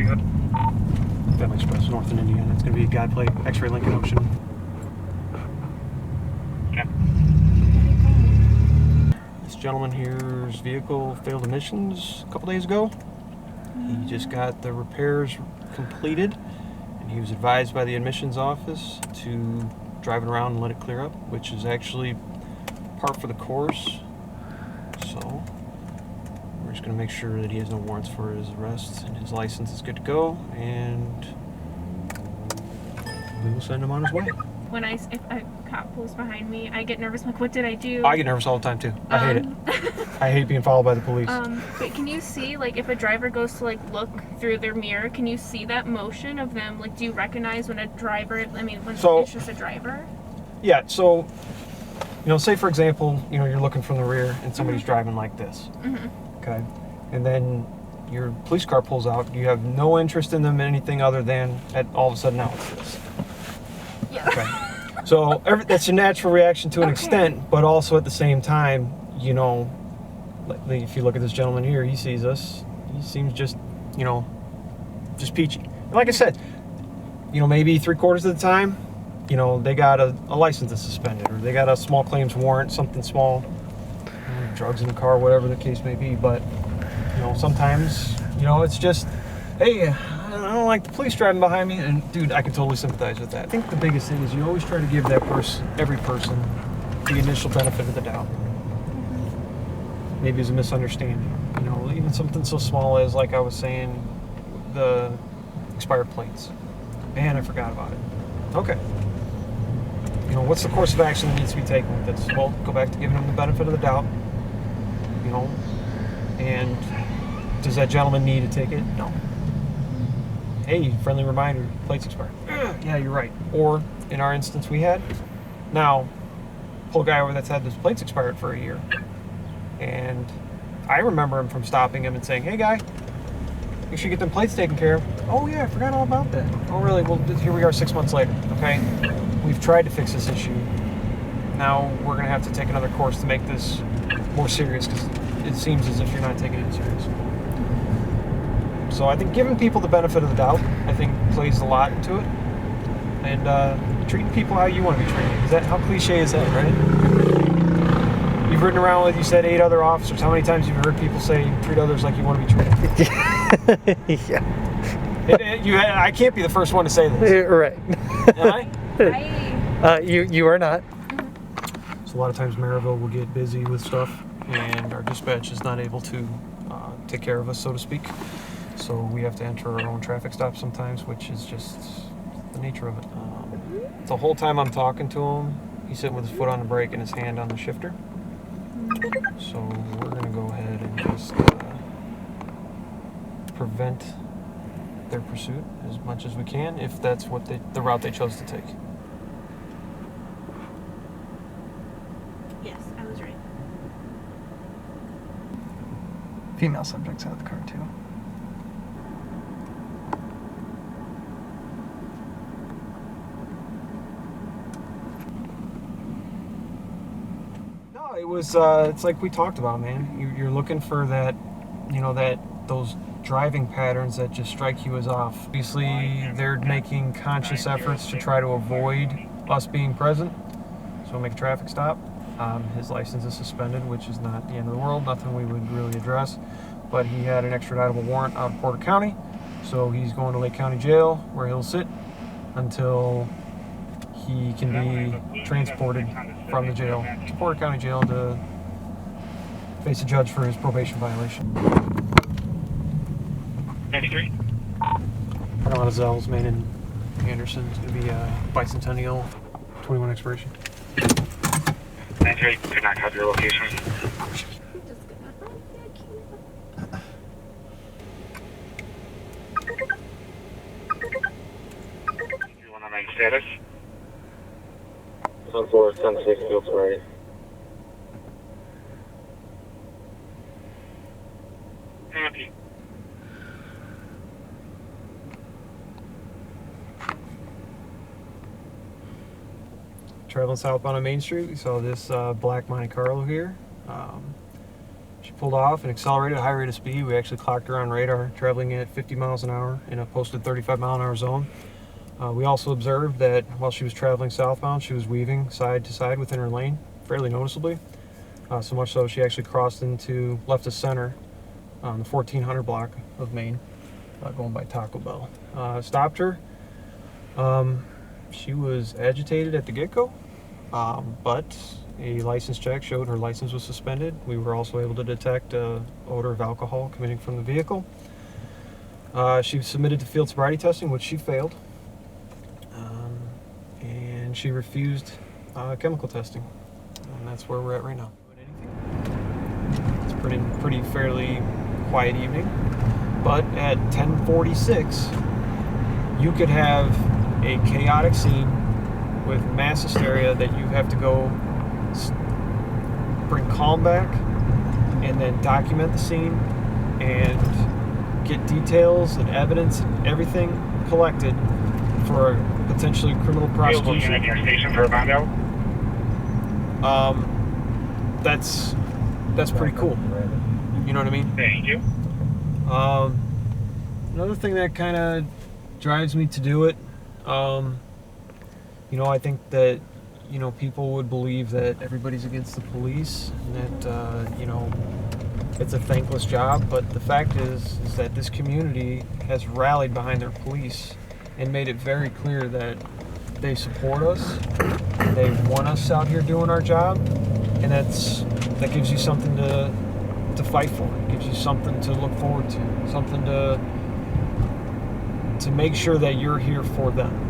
Family Express, North in Indiana. It's going to be a guide plate, X-ray Lincoln Ocean. Okay. This gentleman here's vehicle failed emissions a couple days ago. He just got the repairs completed, and he was advised by the admissions office to drive it around and let it clear up, which is actually par for the course. So we're just going to make sure that he has no warrants for his arrest and his license is good to go, and we will send him on his way. If a cop pulls behind me, I get nervous. I'm like, what did I do? I get nervous all the time too. I hate it. I hate being followed by the police. But can you see, like, if a driver goes to, like, look through their mirror, can you see that motion of them? Like, do you recognize when a driver, when it's just a driver? Yeah, so, say for example, you're looking from the rear and somebody's driving like this. Okay? And then your police car pulls out. You have no interest in them anything other than all of a sudden now it's this. Yeah. Okay. So that's a natural reaction to an extent, but also at the same time, if you look at this gentleman here, he sees us. He seems just peachy. And like I said, maybe 3/4 of the time, they got a license that's suspended, or they got a small claims warrant, something small, drugs in the car, whatever the case may be. But sometimes, it's just, hey, I don't like the police driving behind me, and dude, I can totally sympathize with that. I think the biggest thing is you always try to give every person, the initial benefit of the doubt. Maybe it's a misunderstanding. Even something so small as, like I was saying, the expired plates. Man, I forgot about it. Okay. What's the course of action that needs to be taken with this? Well, go back to giving them the benefit of the doubt. And does that gentleman need a ticket? No. Hey, friendly reminder, plates expired. Yeah, you're right. Or, in our instance we had, now, pull a guy over that's had his plates expired for a year. And I remember him from stopping him and saying, hey guy, you should get them plates taken care of. Oh yeah, I forgot all about that. Oh really? Well, here we are 6 months later, okay? We've tried to fix this issue. Now we're gonna have to take another course to make this more serious, because it seems as if you're not taking it serious. So I think giving people the benefit of the doubt, I think, plays a lot into it. And treating people how you want to be treated. How cliche is that, right? You've ridden around with, you said, 8 other officers. How many times have you heard people say you treat others like you want to be treated? Yeah. I can't be the first one to say this. Right. Am I? You are not. So a lot of times Maryville will get busy with stuff, and our dispatch is not able to take care of us, so to speak. So we have to enter our own traffic stops sometimes, which is just the nature of it. The whole time I'm talking to him, he's sitting with his foot on the brake and his hand on the shifter. So we're going to go ahead and just prevent their pursuit as much as we can, if that's what the route they chose to take. Yes, I was right. Female subjects out of the car too. No, it was. It's like we talked about, man. You're looking for that, those driving patterns that just strike you as off. Obviously, they're making conscious efforts to try to avoid us being present. So we'll make a traffic stop. His license is suspended, which is not the end of the world, nothing we would really address. But he had an extraditable warrant out of Porter County, so he's going to Lake County Jail, where he'll sit until he can be transported from the jail to Porter County Jail to face a judge for his probation violation. 93. A lot of Zells, man, and Anderson is going to be bicentennial, 21 expiration. 93, could not have your location. You want to make status? 10-4, 10-6, field ready. Happy. Traveling southbound on Main Street, we saw this black Monte Carlo here. Should pulled off and accelerated at a high rate of speed. We actually clocked her on radar, traveling at 50 miles an hour in a posted 35-mile-an-hour zone. We also observed that while she was traveling southbound, she was weaving side to side within her lane, fairly noticeably. So much so she actually crossed into left of center on the 1400 block of Maine, going by Taco Bell. Stopped her. She was agitated at the get-go, but a license check showed her license was suspended. We were also able to detect odor of alcohol coming from the vehicle. She was submitted to field sobriety testing, which she failed. And she refused chemical testing. And that's where we're at right now. It's pretty fairly quiet evening. But at 10:46, you could have a chaotic scene with mass hysteria that you have to go bring calm back and then document the scene and get details and evidence and everything collected for a potentially criminal prosecution. At your station for a bondo? That's pretty cool. You know what I mean? Thank you. Another thing that kind of drives me to do it, I think that, people would believe that everybody's against the police and that, it's a thankless job. But the fact is that this community has rallied behind their police and made it very clear that they support us, they want us out here doing our job, and that gives you something to fight for. It gives you something to look forward to, something to make sure that you're here for them.